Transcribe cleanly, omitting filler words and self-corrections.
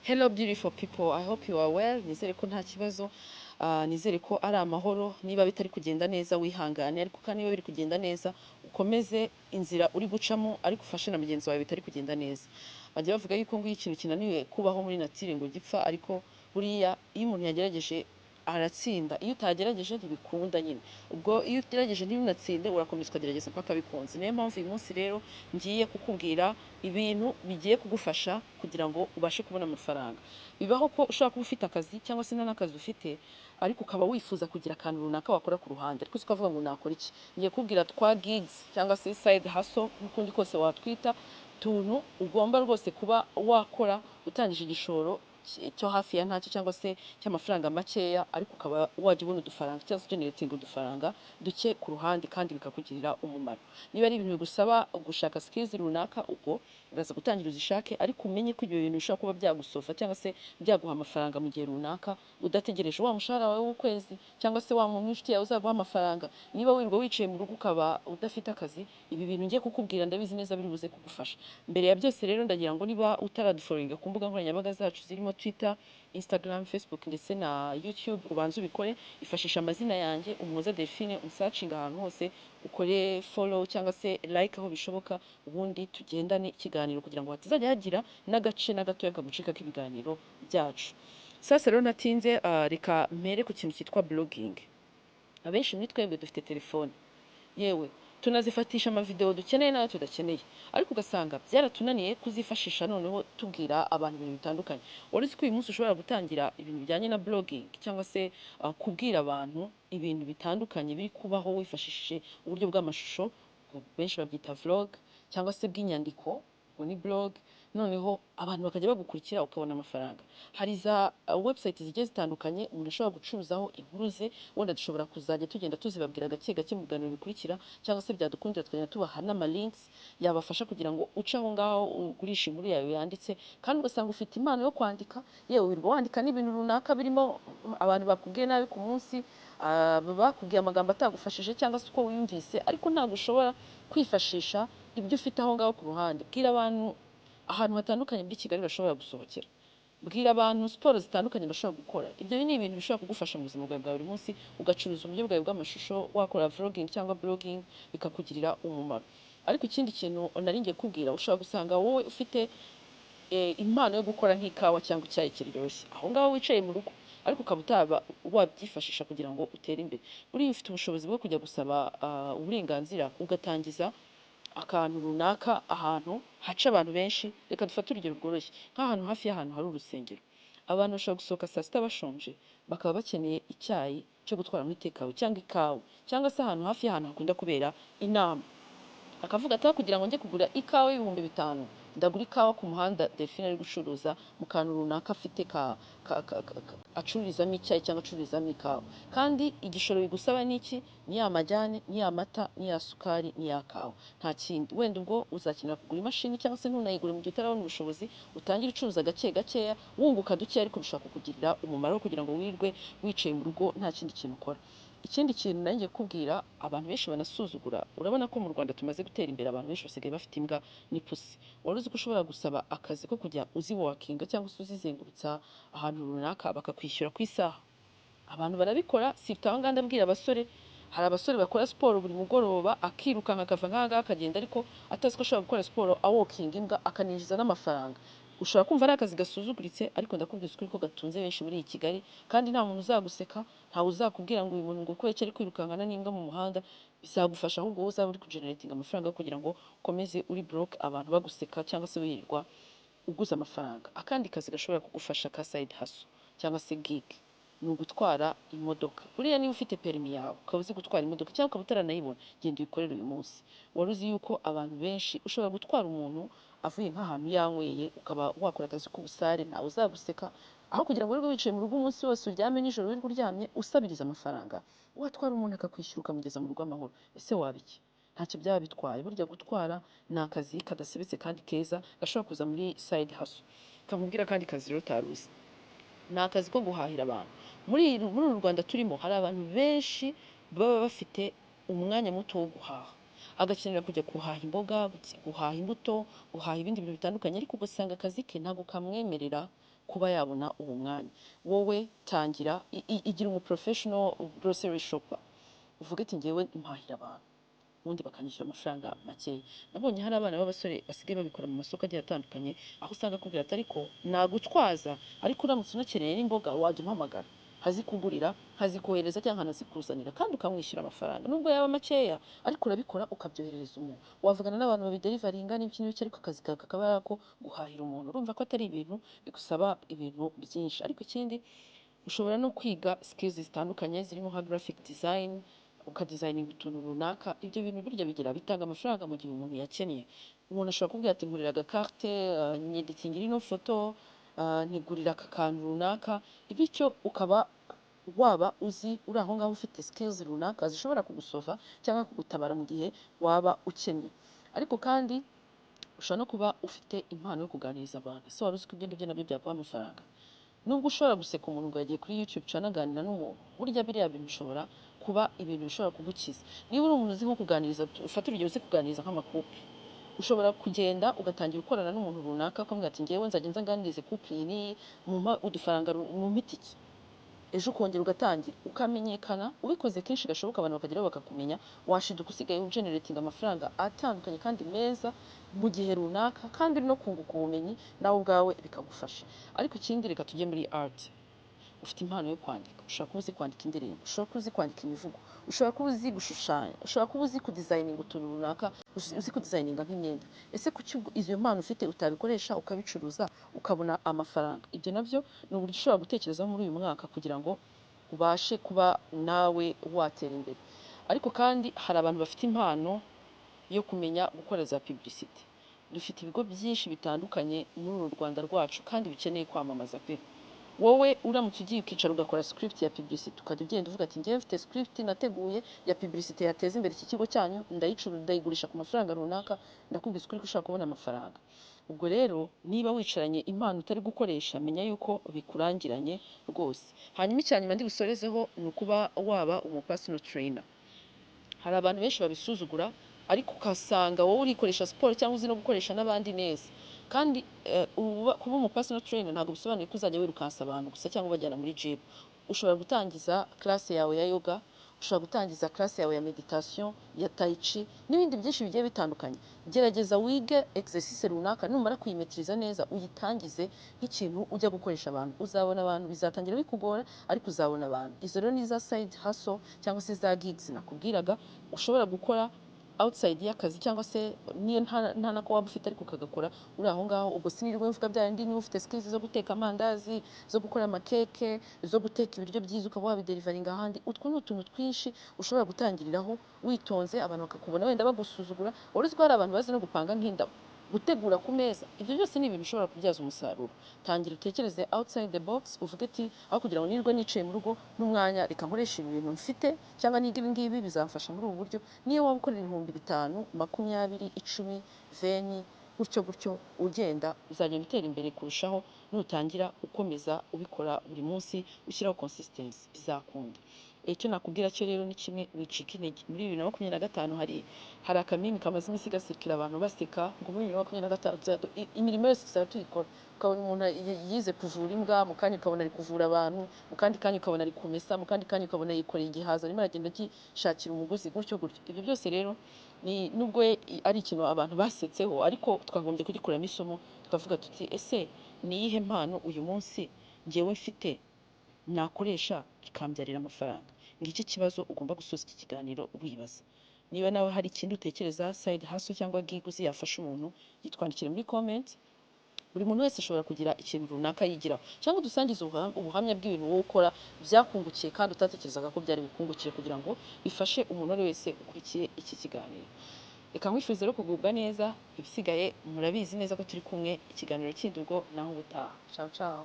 Hello beautiful people, I hope you are well. Nizere ko nta kibazo, nizere ko ari amahoro. Niba bitari kugenda neza wihangane, ariko kandi niba biri kugenda neza ukomeze inzira uri gucamo, ariko ufashe na mugenzi wawe bitari kugenda neza. Bajya bavuga yuko ngo ikintu kinaniwe kubaho muri natire ngo gipfa, ariko buriya iyo umuntu yagerageje aratsinda, iyo utagerageje ntibikunda nyine. Ubwo iyo ugerageje ntibinatsinde urakomeza ukagerageza mpaka bikunze. Niyo mpamvu uyu munsi rero ngiye kukubwira ibintu bigiye kugufasha kugira ngo ubashe kubona amafaranga. Bibaho ko ushobora kuba ufite akazi cyangwa se nta n'akazi ufite, ariko ukaba wifuza kugira akantu runaka wakora ku ruhande, ariko ukavuga ngo nakora iki. Ngiye kubwira twa gigs cyangwa se side hustle n'ukundi kose watwita, tuntu ugomba rwose kuba wakora utangije igishoro cyo hafi ya ntacyo cyangwa se cy'amafaranga makeya, ariko ukaba wajya ubona udufaranga cyangwa se generating udufaranga duke ku ruhande kandi bikakugirira umumaro. Niba ari ibintu bigusaba gushaka skills runaka, ubwo uraza gutangira uzishake, ariko umenye ko ibyo bintu bishobora kuba byagusofa cyangwa se byaguha amafaranga mu gihe runaka, udategereje wa mushahara wawe w'ukwezi cyangwa se wa muntu w'inshuti yawe uzaguha amafaranga. Niba wirirwa wicaye mu rugo ukaba udafite akazi, ibi bintu ngiye kukubwira ndabizi neza biri buze kugufasha. Mbere ya byose rero ndagira ngo niba utaradufollowinga ku mbuga nkoranyambaga zacu zirimo Twitter, Instagram, Facebook ndetse na YouTube, ubanze ubikore. Ifashisha amazina yanjye Umuhoza Delphine, unsearching ahantu hose, ukore follow cyangwa se like aho bishoboka, ubundi tugendane ikiganiro kugira ngo hatazajya hagira n'agace na gatoya kagucika k'ibiganiro byacu. Sasa rero natinze, reka mpere ku kintu cyitwa blogging. Abenshi muri twebwe dufite telefone, yewe tunazifatisha amavideo dukeneye n'ayo tudakeneye, ariko ugasanga byaratunaniye kuzifashisha noneho tubwira abantu ibintu bitandukanye. Wari uzi ko uyu munsi ushobora gutangira ibintu bijyanye na blogging cyangwa se kubwira abantu ibintu bitandukanye biri kubaho wifashishije uburyo bw'amashusho, benshi babyita vlog, cyangwa se bw'inyandiko, ngo ni blog, noneho abantu bakajya bagukurikira ukabona amafaranga. Hari za website zigiye zitandukanye umuntu ashobora gucuruzaho inkuru ze, wenda dushobora kuzajya tugenda tuzibabwira gake gake mu biganiro bikurikira, cyangwa se byadukundira tukajya tubaha n'ama links yabafasha kugira ngo uce aho ngaho ugurisha inkuru yawe yanditse. Kandi ugasanga ufite impano yo kwandika, yewe wirirwa wandika n'ibintu runaka birimo abantu bakubwiye nabi ku munsi, bakubwiye amagambo atagufashije cyangwa se uko wiyumvise, ariko ntabwo ushobora kwifashisha ibyo ufite aho ngaho ku ruhande. Bwira abantu ahantu hatandukanye muri Kigali bashobora gusohokera, bwira abantu siporo zitandukanye bashobora gukora. Ibyo ni ibintu bishobora kugufasha mu buzima bwawe bwa buri munsi, ugacuruza uburyo bwawe bw'amashusho, wakora vlogging cyangwa blogging, bikakugirira umumaro. Ariko ikindi kintu nari ngiye kubwira, ushobora gusanga wowe ufite impano yo gukora nk'ikawa cyangwa icyayi kiryoshye, aho ngaho wicaye mu rugo, ariko ukaba utaba wabyifashisha kugira ngo utere imbere. Buriya ufite ubushobozi bwo kujya gusaba uburenganzira ugatangiza akantu runaka ahantu haca abantu benshi. Reka dufate urugero rworoshye, nk'ahantu hafi y'ahantu hari urusengero, abantu bashobora gusohoka saa sita bashonje, bakaba bakeneye icyayi cyo gutwara muri takeaway cyangwa ikawa, cyangwa se ahantu hafi y'ahantu hakunda kubera inama, akavuga ati kugira ngo njye kugura ikawa y'ibihumbi 5, ndagura ikawa ku muhanda Delphine ari gucuruza mu kantu runaka afite acururizamo icyayi cyangwa acururizamo ikawa. Kandi igishoro bigusaba n'iki? Ni ya majyane, ni ya mata, ni ya sukari, ni ya kawa, nta kindi. Wenda ubwo uzakenera kugura imashini cyangwa se ntunayigure mu gihe utarabona ubushobozi, utangira ucuruza gake gakeya wunguka duke, ariko bishobora kukugirira umumaro kugira ngo wirwe wicaye mu rugo nta kindi kintu ukora. Ikindi kintu nanjye kubwira, abantu benshi banasuzugura. Urabona ko mu Rwanda tumaze gutera imbere, abantu benshi basigaye bafite imbwa n'ipusi. Wari uzi ko ushobora gusaba akazi ko kujya uziwakinga cyangwa se uzizengurutsa ahantu runaka bakakwishyura ku isaha? Abantu barabikora, si aho ngaho ndabwira abasore. Hari abasore bakora siporo buri mugoroba, akirukanka akava nk'aha ngaha akagenda, ariko atazi ko ashobora gukora siporo awokinga imbwa akaninjiza n'amafaranga. Ushobora kumva ari akazi gasuzuguritse, ariko ndakubwiza ukuri ko gatunze benshi muri iyi Kigali, kandi nta muntu uzaguseka, ntawe uzakubwira ngo uyu muntu ngo kubera ari kwirukankana n'imbwa mu muhanda. Bizagufasha ahubwo wowe uzaba uri kugenerating amafaranga kugira ngo ukomeze uri broke, abantu baguseka cyangwa se wirirwa uguza amafaranga. Akandi kazi gashobora kugufasha ka side hustle cyangwa se gig ni ugutwara imodoka. Buriya niba ufite perimi yawe ukaba uzi gutwara imodoka cyangwa ukaba utaranayibona, genda uyikorere uyu munsi. Wari uzi yuko abantu benshi ushobora gutwara umuntu avuye nk'ahantu yanyweye, ukaba wakora akazi k'ubusare, ntawe uzaguseka, aho kugira ngo wirirwe wicaye mu rugo umunsi wose, uryame nijoro wirirwe uryamye usabiriza amafaranga, watwara umuntu akakwishyura ukamugeza mu rugo amahoro. Ese waba iki? Ntacyo byaba bitwaye. Burya gutwara ni akazi kadasebetse kandi keza gashobora kuza muri side hustle. Kamubwira kandi kazi rero utaruzi, ni akazi ko guhahira abantu. Muri uru Rwanda turimo hari abantu benshi baba bafite umwanya muto wo guhaha, agakenera kujya guhaha imboga, guhaha imbuto, guhaha ibindi bintu bitandukanye, ariko ugasanga akazi ke ntabwo kamwemerera kuba yabona uwo mwanya. Wowe tangira igira umu professional grocery shopper, uvuge ati ngewe mpahira abantu ubundi bakanyishyura amafaranga makeya. Nabonye hari abana b'abasore basigaye babikora mu masoko agiye atandukanye, aho usanga akubwira ati ariko nagutwaza, ariko uramutse unakeneye n'imboga wajya umpamagara nkazikugurira, nkazikohereza cyangwa nkanazikuzanira kandi ukamwishyura amafaranga nubwo yaba makeya, ariko urabikora ukabyoherereza umuntu. Wavugana n'abantu babiderivaringa n'ibiki n'ibiki, ariko akazi kawe kakaba ari ako guhahira umuntu. Urumva ko atari ibintu bigusaba ibintu byinshi. Ariko ikindi, ushobora no kwiga skills zitandukanye zirimo nka graphic design, ukadesigninga utuntu runaka. Ibyo bintu burya bitanga amafaranga mu gihe umuntu yakennye. Umuntu ashobora kubwira ati ngurira agakarte, nyeditingira ino foto, ntigurira aka kantu runaka, bityo ukaba waba uzi uri aho ngaho ufite skills runaka zishobora kugusova cyangwa kugutabara mu gihe waba ukennye. Ariko kandi ushobora no kuba ufite impano yo kuganiriza abantu. Ese wari uzi ko ibyo ngibyo nabyo byaguha amafaranga? Nubwo ushobora guseka umuntu ngo yagiye kuri YouTube channel aganira n'umuntu, burya biriya bintu bishobora kuba ibintu bishobora kugukiza. Niba uri umuntu uzi nko kuganiriza, ufata urugero uzi kuganiriza nk'amakupe, ushobora kugenda ugatangira gukorana n'umuntu runaka ukamubwira ati ngewe nzajya nza nganirize couple iyi, mumpa udufaranga, mumpa itike. Ejo ukongera ugatangira ukamenyekana, ubikoze kenshi gashoboka abantu bakageraho bakakumenya, washiduka usigaye ugenerating amafaranga atandukanye kandi meza mu gihe runaka, kandi uri no kunguka ubumenyi nawe ubwawe bikagufasha. Ariko ikindi, reka tujye muri art. Ufite impano yo kwandika, ushobora kuba uzi kwandika indirimbo, ushobora kuba uzi kwandika imivugo, ushobora kuba uzi gushushanya, ushobora kuba uzi kudesigninga utuntu runaka, uzi kudesigninga nk'imyenda. Ese kuki izo mpano ufite utabikoresha ukabicuruza ukabona amafaranga? Ibyo nabyo ni uburyo ushobora gutekerezaho muri uyu mwaka kugira ngo ubashe kuba nawe watera imbere. Ariko kandi hari abantu bafite impano yo kumenya gukora za publicity. Dufite ibigo byinshi bitandukanye muri uru Rwanda rwacu kandi bikeneye kwamamaza pe. Wowe uramutse ugiye ukicara ugakora script ya publicity, ukajya ugenda uvuga ati ngewe mfite script nateguye ya publicity yateza imbere iki kigo cyanyu, ndayigurisha ku mafaranga runaka, ndakubwiza ukuri ko ushaka kubona amafaranga. Ubwo rero niba wicaranye impano utari gukoresha, menya yuko bikurangiranye rwose. Hanyuma icyanyuma ndi busorezeho ni ukuba waba umu personal trainer. Hari abantu benshi babisuzugura, ariko ukasanga wowe urikoresha siporo cyangwa uzi no gukoresha n'abandi neza. Kandi kuba umu personal trainer ntabwo bisobanuye ko uzajya wirukansa abantu gusa cyangwa ubajyana muri gym. Ushobora gutangiza classe yawe ya yoga, ushobora gutangiza classe yawe ya meditation, ya tai chi n'ibindi byinshi bigiye bitandukanye. Gerageza wige exercice runaka, numara kuyimetriza neza uyitangize nk'ikintu ujya gukoresha abantu. Uzabona abantu, bizatangira bikugora ariko uzabona abantu. Izo rero ni za side hustle cyangwa se za gigs nakubwiraga ushobora gukora outside y'akazi, cyangwa se niyo nta nako waba ufite ariko ukagakora uri aho ngaho. Ubwo sinirwe mvuga bya bindi, niba ufite skills zo guteka amandazi, zo gukora amakeke, zo guteka ibiryo byiza ukaba wabiderivaringa ahandi, utwo ni utuntu twinshi ushobora gutangiriraho witonze, abantu bakakubona wenda bagusuzugura. Wari uzi ko hari abantu bazi no gupanga nk'indabo, gutegura ku meza. Ibyo byose ni ibintu ushobora kubyaza umusaruro. Tangira utekereze outside the box, uvuge ati aho kugira ngo nirwe nicaye mu rugo n'umwanya, reka nkoresha ibi bintu mfite, cyangwa niga ibi ngibi bizamfasha muri ubu buryo. Niyo waba ukorera 5,000, 20, 10, 20, gutyo gutyo ugenda uzagenda utera imbere kurushaho, nutangira ukomeza ubikora buri munsi ushyiraho consistency bizakunda. Icyo nakubwira cyo rero ni kimwe, wicika intege. Muri 2025 hari akamimi kamaze iminsi gasirikira abantu baseka ngo muri 2025 imirimo yose tuzaba tuyikora. Ukabona umuntu yize kuvura imbwa, mu kanya ukabona ari kuvura abantu, mu kandi kanya ukabona ari kumesa, mu kandi kanya ukabona yikoreye igihaza arimo aragenda agishakira umuguzi, gutyo gutyo. Ibyo byose rero nubwo ari ikintu abantu basetseho, ariko twagombye kugikuramo isomo, tukavuga tuti ese ni iyihe mpano uyu munsi ngewe mfite nakoresha kikambyarira amafaranga? Ngiki kibazo ugomba gusoza iki kiganiro wibaza. Niba nawe hari ikindi utekereza side hustle cyangwa gig yafasha umuntu, yitwandikire muri comment. Buri muntu wese ashobora kugira ikintu runaka yigiraho, cyangwa dusangize ubuhamya bw'ibintu wowe ukora byakungukiye kandi utatekerezaga ko byari bikungukire, kugira ngo bifashe umuntu wese ukurikiye iki kiganiro. Reka nkwifuze rero kugubwa neza, ibisigaye murabizi neza ko turi kumwe. Ikiganiro kindi ubwo naho ubutaha. Ciao ciao.